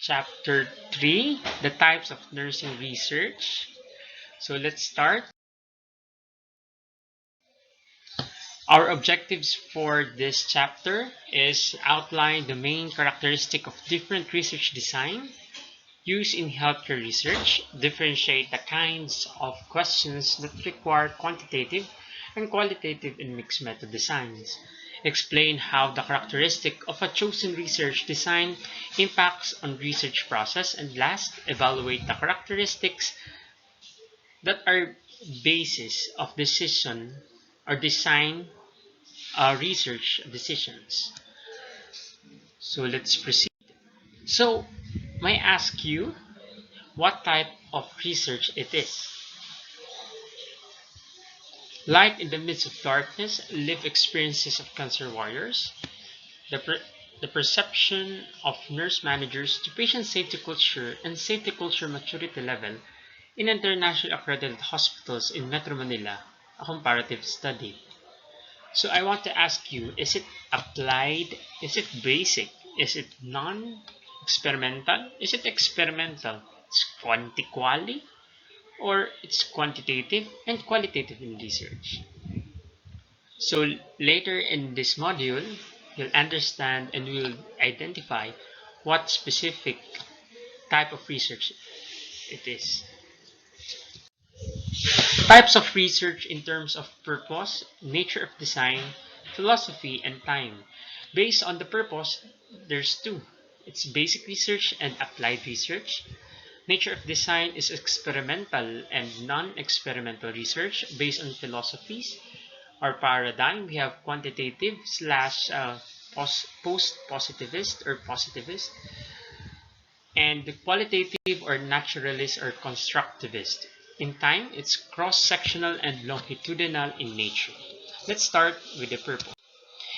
Chapter 3, the types of nursing research. So let's start. Our objectives for this chapter is outline the main characteristic of different research design used in healthcare research, differentiate the kinds of questions that require quantitative and qualitative and mixed method designs, explain how the characteristic of a chosen research design impacts on research process, and last, evaluate the characteristics that are basis of decision or design research decisions. So let's proceed. So, may I ask you what type of research it is? Light in the midst of darkness, lived experiences of cancer warriors, the, per- the perception of nurse managers to patient safety culture and safety culture maturity level in internationally accredited hospitals in Metro Manila, a comparative study. So I want to ask you, is it applied? Is it basic? Is it non-experimental? Is it experimental? It's quanti-quali? Or it's quantitative and qualitative in research? So later in this module, you'll understand and we'll identify what specific type of research it is. Types of research in terms of purpose, nature of design, philosophy, and time. Based on the purpose, there's two. It's basic research and applied research. Nature of design is experimental and non-experimental research based on philosophies. Our paradigm, we have quantitative slash post-positivist or positivist, and the qualitative or naturalist or constructivist. In time, it's cross-sectional and longitudinal in nature. Let's start with the purpose.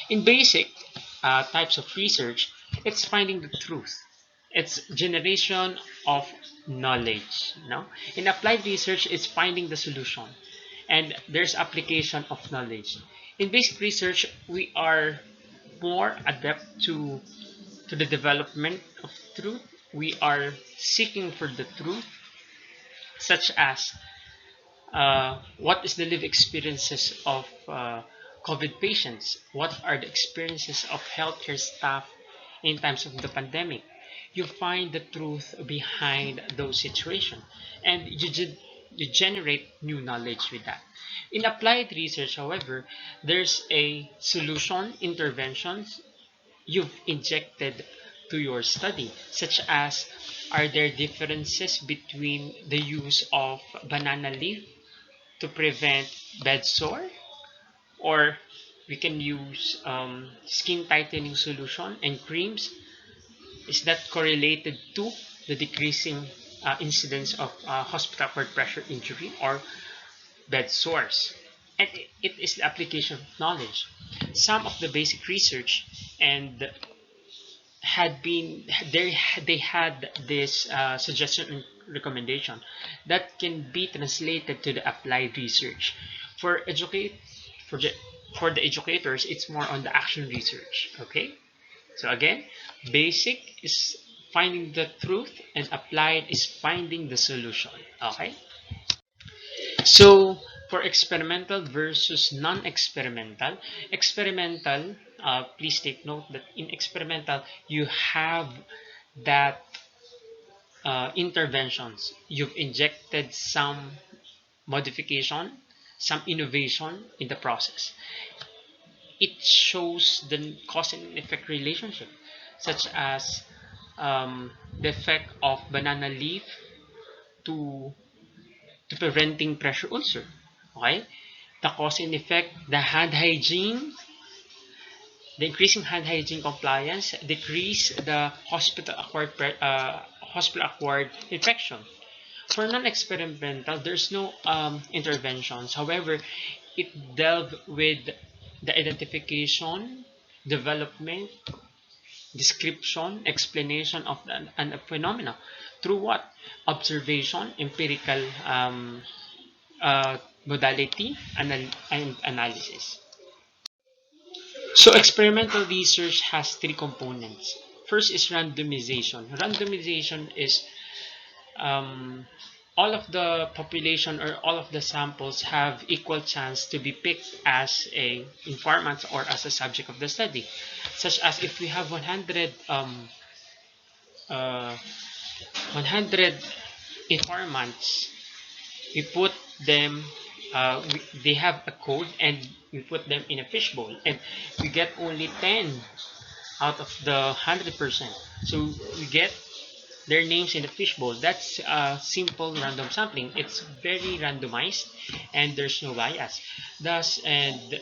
In basic types of research, it's finding the truth. It's generation of knowledge. No? In applied research, it's finding the solution. And there's application of knowledge. In basic research, we are more adept to the development of truth. We are seeking for the truth, such as what is the lived experiences of COVID patients? What are the experiences of healthcare staff in times of the pandemic? You find the truth behind those situations, and you generate new knowledge with that. In applied research, however, there's a solution interventions you've injected to your study, such as are there differences between the use of banana leaf to prevent bed sore, or we can use skin tightening solution and creams. Is that correlated to the decreasing incidence of hospital blood pressure injury or bed sores? And it is the application of knowledge. Some of the basic research and had been there, they had this suggestion and recommendation that can be translated to the applied research. For educate for the for the educators, it's more on the action research. Okay, so again, basic is finding the truth and applied is finding the solution. Okay, so for experimental versus non-experimental, experimental, please take note that in experimental you have that interventions. You've injected some modification, some innovation in the process. It shows the cause and effect relationship, such as the effect of banana leaf to preventing pressure ulcer. Okay, the cause and effect, the hand hygiene, the increasing hand hygiene compliance decrease the hospital acquired infection. For non-experimental, there's no interventions. However, it delved with the identification, development, description, explanation of a phenomena through what? Observation, empirical modality, and analysis. So experimental research has three components. first is randomization. Randomization is all of the population or all of the samples have equal chance to be picked as a informant or as a subject of the study. Such as if we have 100 informants, we put them, they have a code and we put them in a fishbowl and we get only 10 out of the 100%. So we get their names in the fishbowl. That's a simple random sampling. It's very randomized and there's no bias. Thus, and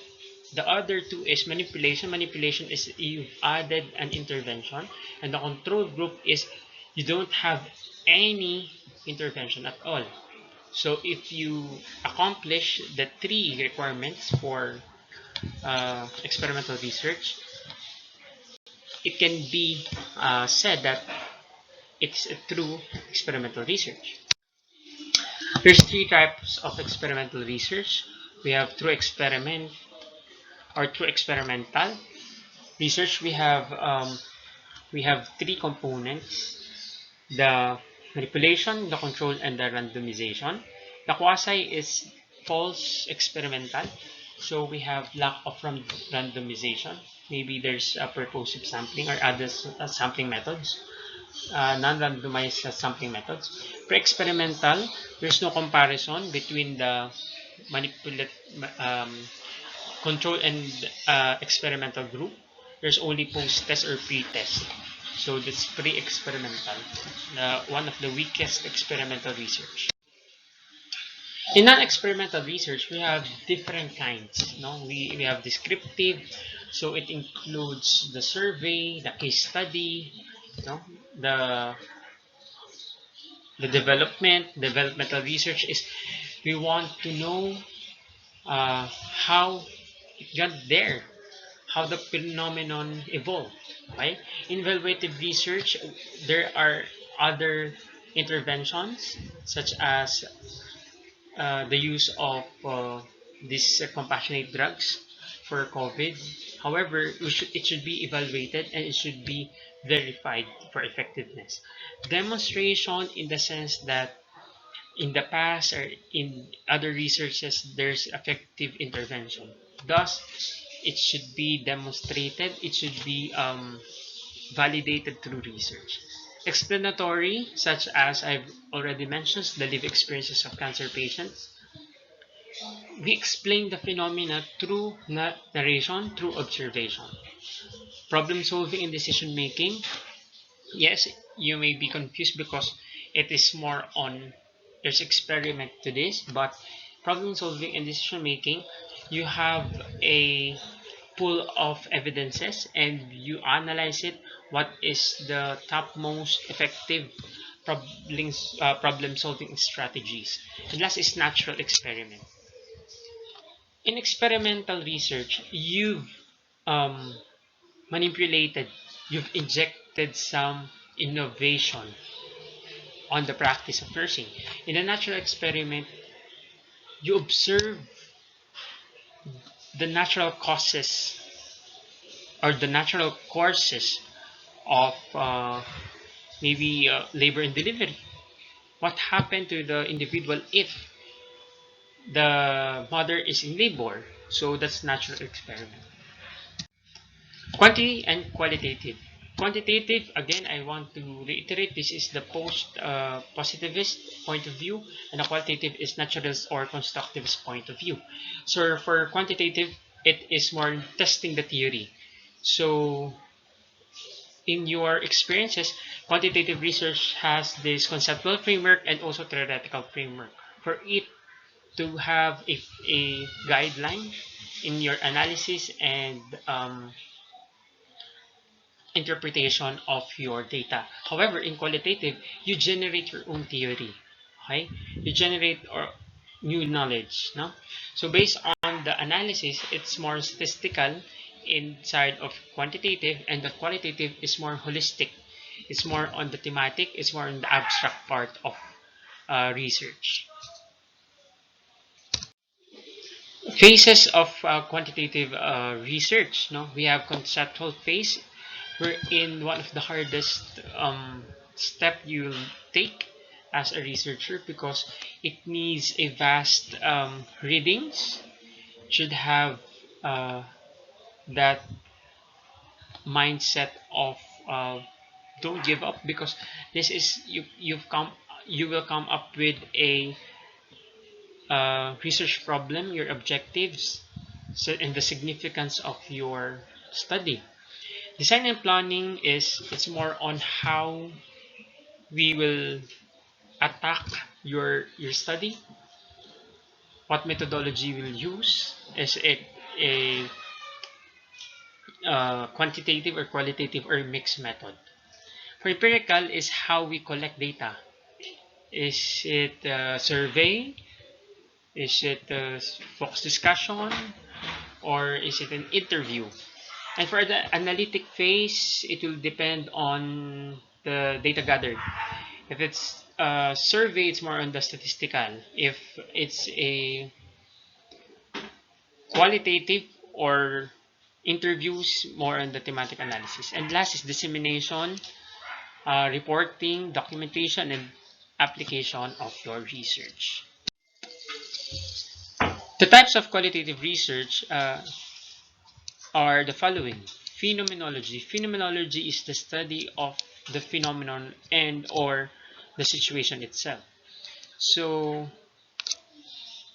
the other two is manipulation. Manipulation is you've added an intervention, and the control group is you don't have any intervention at all. So if you accomplish the three requirements for experimental research, it can be said that it's a true experimental research. There's three types of experimental research. We have true experiment or true experimental research. We have three components: the manipulation, the control, and the randomization. The quasi is false experimental. So we have lack of randomization. Maybe there's a purposive sampling or other sampling methods. Non-randomized sampling methods. Pre-experimental, there's no comparison between the manipulate control and experimental group. There's only post-test or pre-test. So that's pre-experimental, one of the weakest experimental research. In non-experimental research, we have different kinds. No, we have descriptive, so it includes the survey, the case study, no, the developmental research is we want to know how it got there, how the phenomenon evolved. Right? In evaluative research, there are other interventions such as the use of these compassionate drugs for COVID. However, it should be evaluated and it should be verified for effectiveness. Demonstration in the sense that in the past or in other researches, there's effective intervention. Thus, it should be demonstrated, it should be validated through research. Explanatory, such as I've already mentioned, the lived experiences of cancer patients. We explain the phenomena through narration, through observation. Problem solving and decision making. Yes, you may be confused because it is more on there's experiment to this, but problem solving and decision making, you have a pool of evidences and you analyze it. What is the top most effective problem solving strategies? And last is natural experiment. In experimental research, you've manipulated, you've injected some innovation on the practice of nursing. In a natural experiment, you observe the natural causes or the natural courses of maybe labor and delivery. What happened to the individual if the mother is in labor? So that's natural experiment. Quantity and qualitative. Quantitative, again, I want to reiterate, this is the post-positivist point of view, and the qualitative is naturalist or constructivist point of view. So for quantitative, it is more testing the theory. So in your experiences, quantitative research has this conceptual framework and also theoretical framework. For it to have a guideline in your analysis and interpretation of your data. However, in qualitative, you generate your own theory. Okay? You generate new knowledge. No? So based on the analysis, it's more statistical inside of quantitative, and the qualitative is more holistic. It's more on the thematic, it's more on the abstract part of research. Phases of quantitative research. No, we have conceptual phase, wherein one of the hardest step you'll take as a researcher, because it needs a vast readings, should have uh, that mindset of uh, don't give up, because this is you will come up with a research problem, your objectives, so, and the significance of your study. Design and planning is it's more on how we will attack your study, what methodology we'll use. Is it a quantitative or qualitative or mixed method? For empirical is how we collect data. Is it a survey? Is it a focus discussion? Or is it an interview? And for the analytic phase, it will depend on the data gathered. If it's a survey, it's more on the statistical. If it's a qualitative or interviews, more on the thematic analysis. And last is dissemination, reporting, documentation, and application of your research. The types of qualitative research are the following. Phenomenology. Phenomenology is the study of the phenomenon and or the situation itself. So,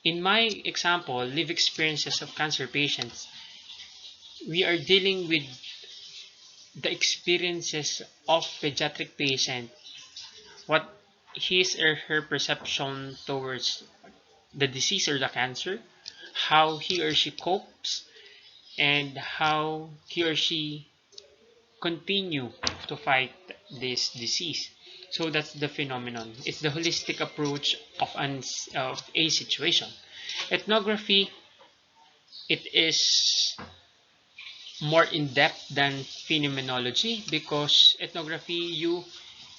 in my example, live experiences of cancer patients, we are dealing with the experiences of pediatric patient, what his or her perception towards the disease or the cancer, how he or she copes, and how he or she continue to fight this disease. So that's the phenomenon. It's the holistic approach of a situation. Ethnography, it is more in depth than phenomenology, because ethnography you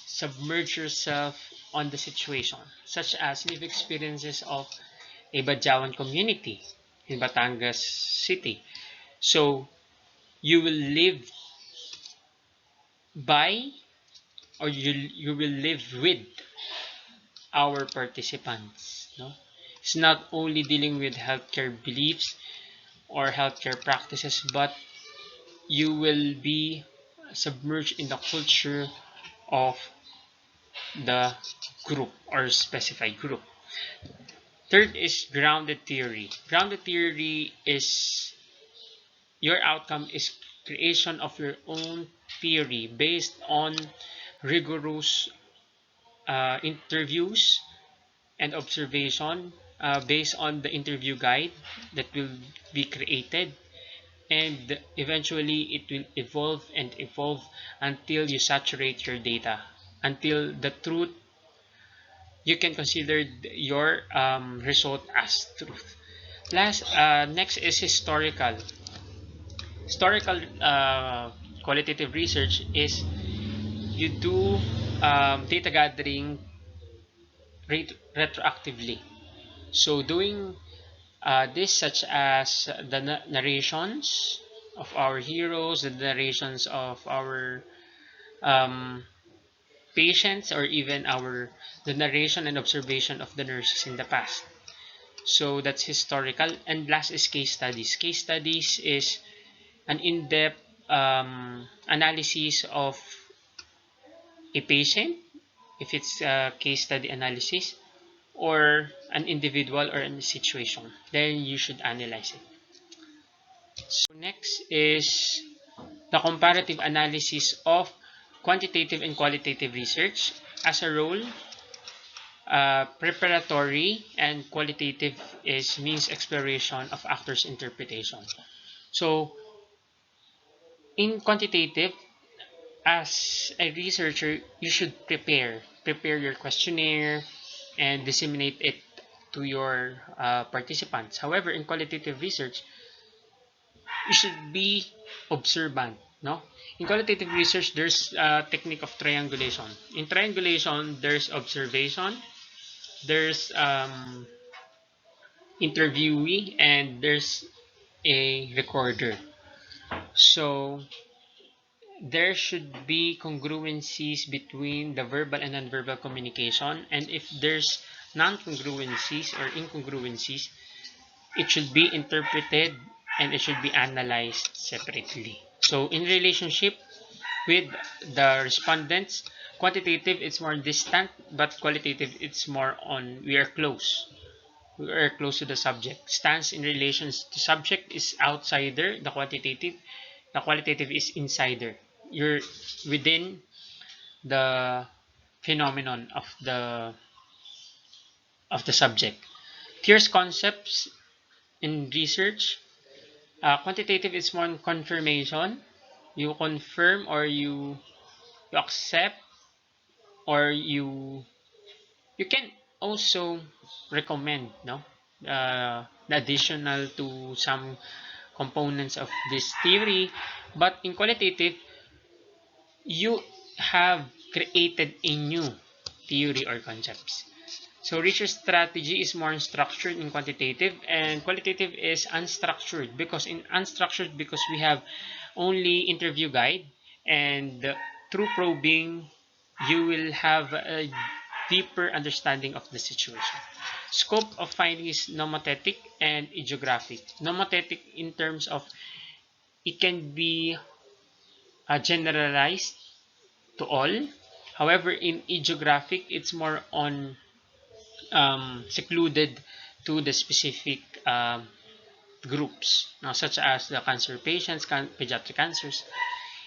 submerge yourself on the situation, such as live experiences of a Badjawan community in Batangas City. So you will live by, or you will live with our participants. No? It's not only dealing with healthcare beliefs or healthcare practices, but you will be submerged in the culture of the group or specified group. Third is grounded theory. Grounded theory is your outcome is creation of your own theory based on rigorous interviews and observation, based on the interview guide that will be created, and eventually it will evolve and evolve until you saturate your data, until the truth you can consider your result as truth. Next is historical. Historical qualitative research is you do data gathering retroactively. So doing this, such as the narrations of our heroes, the narrations of our um, patients, or even the narration and observation of the nurses in the past. So that's historical. And last is case studies. Case studies is an in-depth analysis of a patient, if it's a case study analysis, or an individual or a situation, then you should analyze it. So next is the comparative analysis of quantitative and qualitative research. As a role, preparatory and qualitative is means exploration of actors' interpretation. So in quantitative, as a researcher, you should prepare your questionnaire and disseminate it to your participants. However, in qualitative research, you should be observant. No, in qualitative research, there's a technique of triangulation. In triangulation, there's observation, there's interviewee, and there's a recorder. So there should be congruencies between the verbal and nonverbal communication, and if there's non-congruencies or incongruencies, it should be interpreted and it should be analyzed separately. So in relationship with the respondents, quantitative it's more distant, but qualitative it's more on we are close. We are close to the subject. Stance in relations to subject is outsider, the qualitative is insider. You're within the phenomenon of the subject. Here's concepts in research. Quantitative is more confirmation. You confirm or you accept, or you can also recommend, no, additional to some components of this theory. But in qualitative, you have created a new theory or concepts. So research strategy is more structured in quantitative, and qualitative is unstructured because we have only interview guide, and through probing you will have a deeper understanding of the situation. Scope of finding is nomothetic and hagiographic. Nomothetic in terms of it can be generalized to all. However, in hagiographic, it's more on secluded to the specific groups, now, such as the cancer patients, pediatric cancers.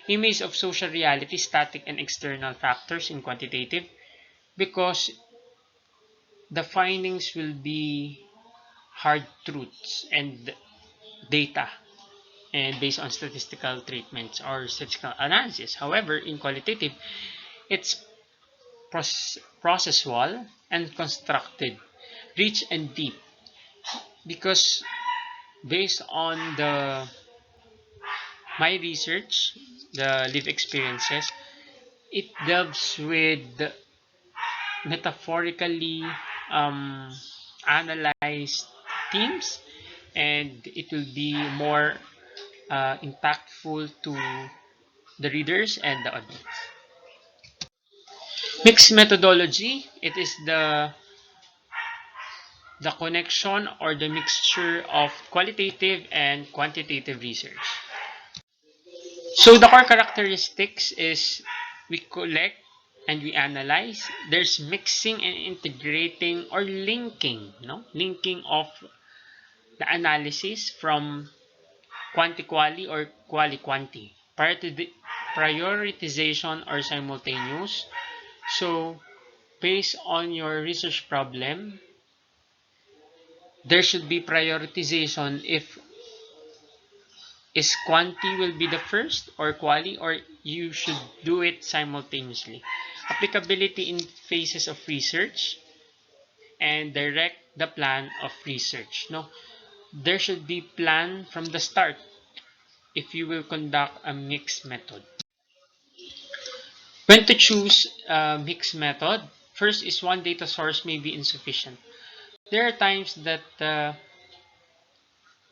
Image of social reality, static and external factors in quantitative, because the findings will be hard truths and data and based on statistical treatments or statistical analysis. However, in qualitative, it's processual and constructed, rich and deep, because based on the my research, the live experiences, it delves with metaphorically um, analyzed themes, and it will be more impactful to the readers and the audience. Mixed methodology, it is the connection or the mixture of qualitative and quantitative research. So the core characteristics is we collect and we analyze. There's mixing and integrating or linking, no? Linking of the analysis from quanti-quali or quali-quanti. Prioritization or simultaneous. So based on your research problem, there should be prioritization if is quanti will be the first or quali, or you should do it simultaneously. Applicability in phases of research and direct the plan of research. No, there should be plan from the start if you will conduct a mixed method. When to choose a mixed method? First is one data source may be insufficient. There are times that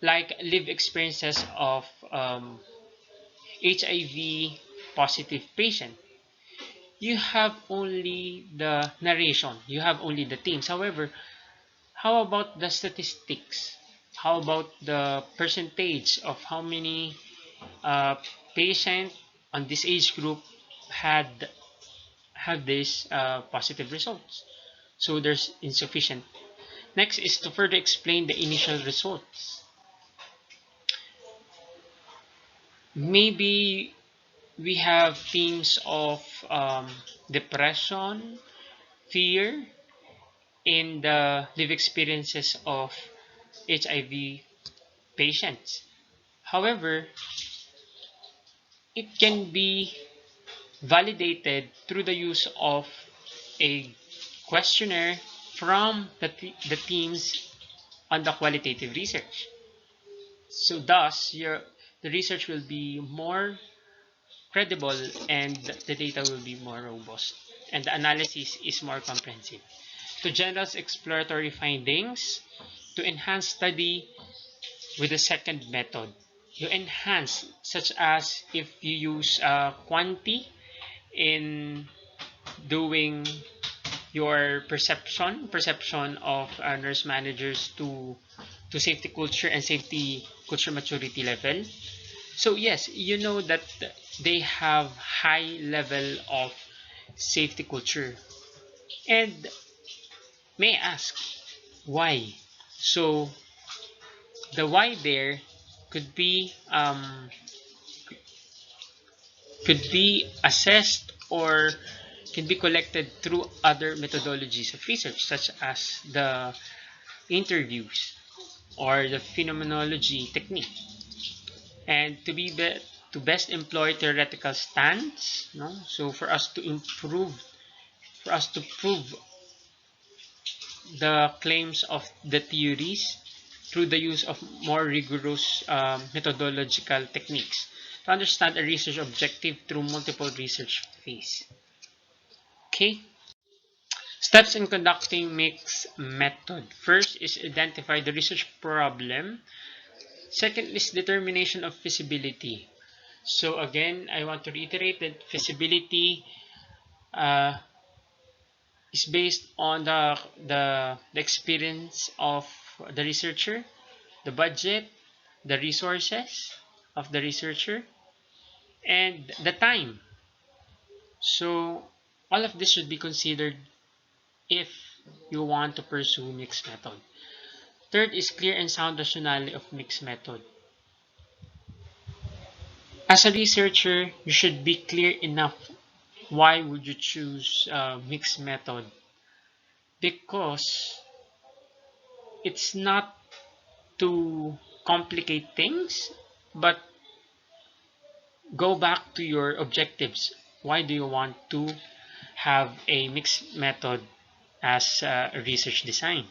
like live experiences of HIV positive patient, you have only the narration, you have only the themes. However, how about the statistics? How about the percentage of how many uh, patient on this age group had have this positive results? So there's insufficient. Next is to further explain the initial results. Maybe we have themes of depression, fear in the live experiences of HIV patients. However, it can be validated through the use of a questionnaire from the teams on the qualitative research. So thus, the research will be more credible and the data will be more robust and the analysis is more comprehensive. To generate exploratory findings, to enhance study with the second method. You enhance, such as if you use quanti in doing your perception of nurse managers to safety culture and safety culture maturity level. So yes, you know that they have high level of safety culture. And may I ask why? So the why there could be assessed or can be collected through other methodologies of research, such as the interviews or the phenomenology technique. And to best employ theoretical stance, no? So for us to prove the claims of the theories through the use of more rigorous methodological techniques to understand a research objective through multiple research phases. Okay. Steps in conducting mixed method. First is identify the research problem. Second is determination of feasibility. So again, I want to reiterate that feasibility uh, is based on the experience of the researcher, the budget, the resources of the researcher, and the time. So all of this should be considered if you want to pursue mixed method. Third is clear and sound rationale of mixed method. As a researcher, you should be clear enough why would you choose mixed method, because it's not to complicate things, but go back to your objectives. Why do you want to have a mixed method as a research design?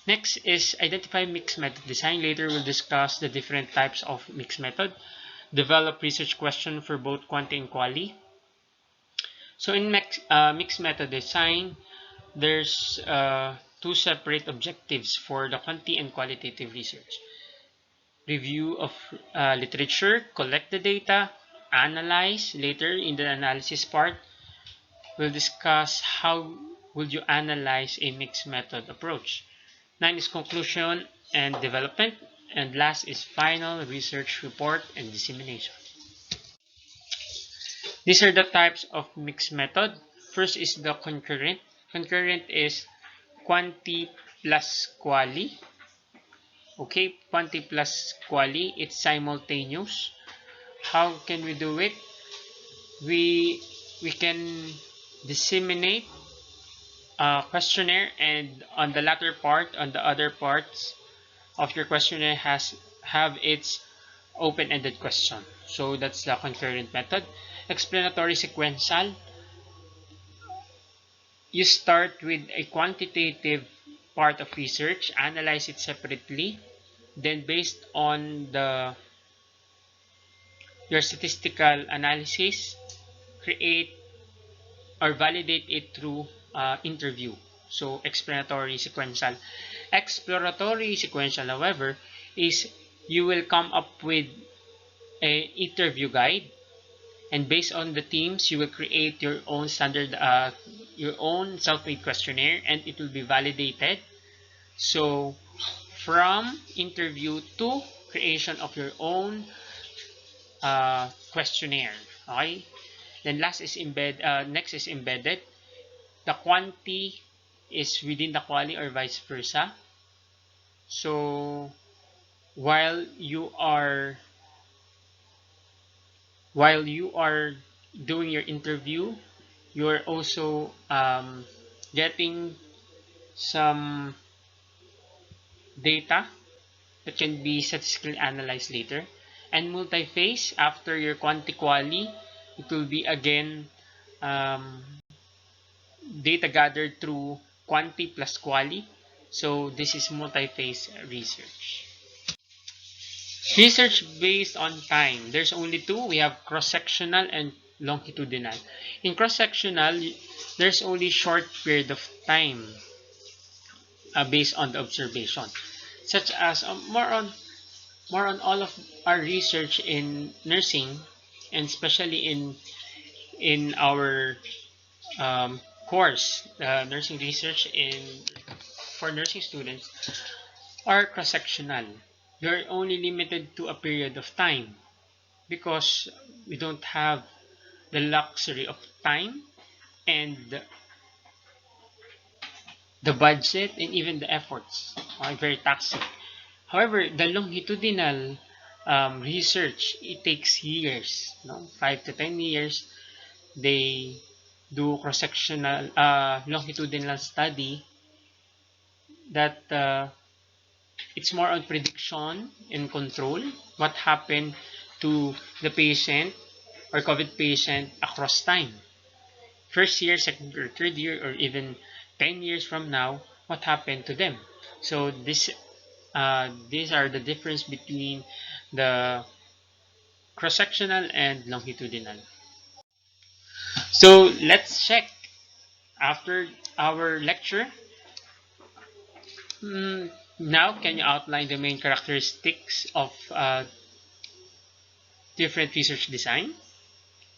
Next is identify mixed method design. Later we'll discuss the different types of mixed method. Develop research question for both quanti and quali. So in mixed method design, there's two separate objectives for the quanti and qualitative research. Review of literature, collect the data, analyze. Later in the analysis part, we'll discuss how will you analyze a mixed method approach. 9 is conclusion and development. And last is final research report and dissemination. These are the types of mixed method. First is the concurrent. Concurrent is quanti plus quali. Okay, quanti plus quali, it's simultaneous. How can we do it? We can disseminate a questionnaire, and on the latter part, on the other parts of your questionnaire have its open-ended question. So that's the concurrent method. Explanatory sequential. You start with a quantitative part of research, analyze it separately, then based on your statistical analysis, create or validate it through interview. So explanatory sequential. Exploratory sequential, however, is you will come up with an interview guide, and based on the themes, you will create your own standard, your own self-made questionnaire, and it will be validated. So from interview to creation of your own questionnaire. Okay. Then next is embedded. The quanti is within the quali or vice versa. So while you are doing your interview, you are also getting some data that can be statistically analyzed later. And multi-phase, after your quanti-quali, it will be again data gathered through quanti plus quali. So this is multi-phase research. Research based on time. There's only two. We have cross-sectional and longitudinal. In cross-sectional, there's only short period of time based on the observation, such as more on more on all of our research in nursing, and especially in our course, nursing research in for nursing students, are cross-sectional. You're only limited to a period of time because we don't have the luxury of time and the budget and even the efforts are very taxing. However, the longitudinal research, it takes years, 5 to 10 years. They do cross-sectional longitudinal study that it's more on prediction and control what happened to the patient or COVID patient across time. First year, second or third year, or even 10 years from now, what happened to them. So these are the difference between the cross-sectional and longitudinal. So let's check after our lecture. Now, can you outline the main characteristics of different research design?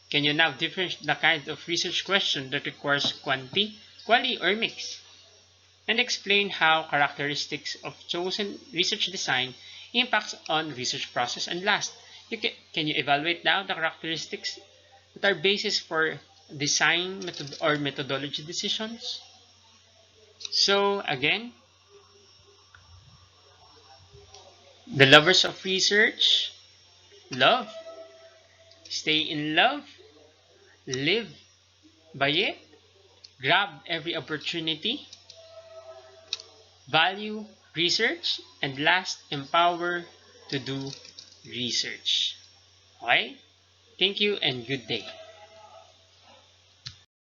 Can you now differentiate the kind of research question that requires quali, or mix? And explain how characteristics of chosen research design impacts on research process. And last, can you evaluate now the characteristics that are basis for design method or methodology decisions? So again, the lovers of research, love, stay in love, live by it, grab every opportunity, value research, and last, empower to do research. Okay? Thank you and good day.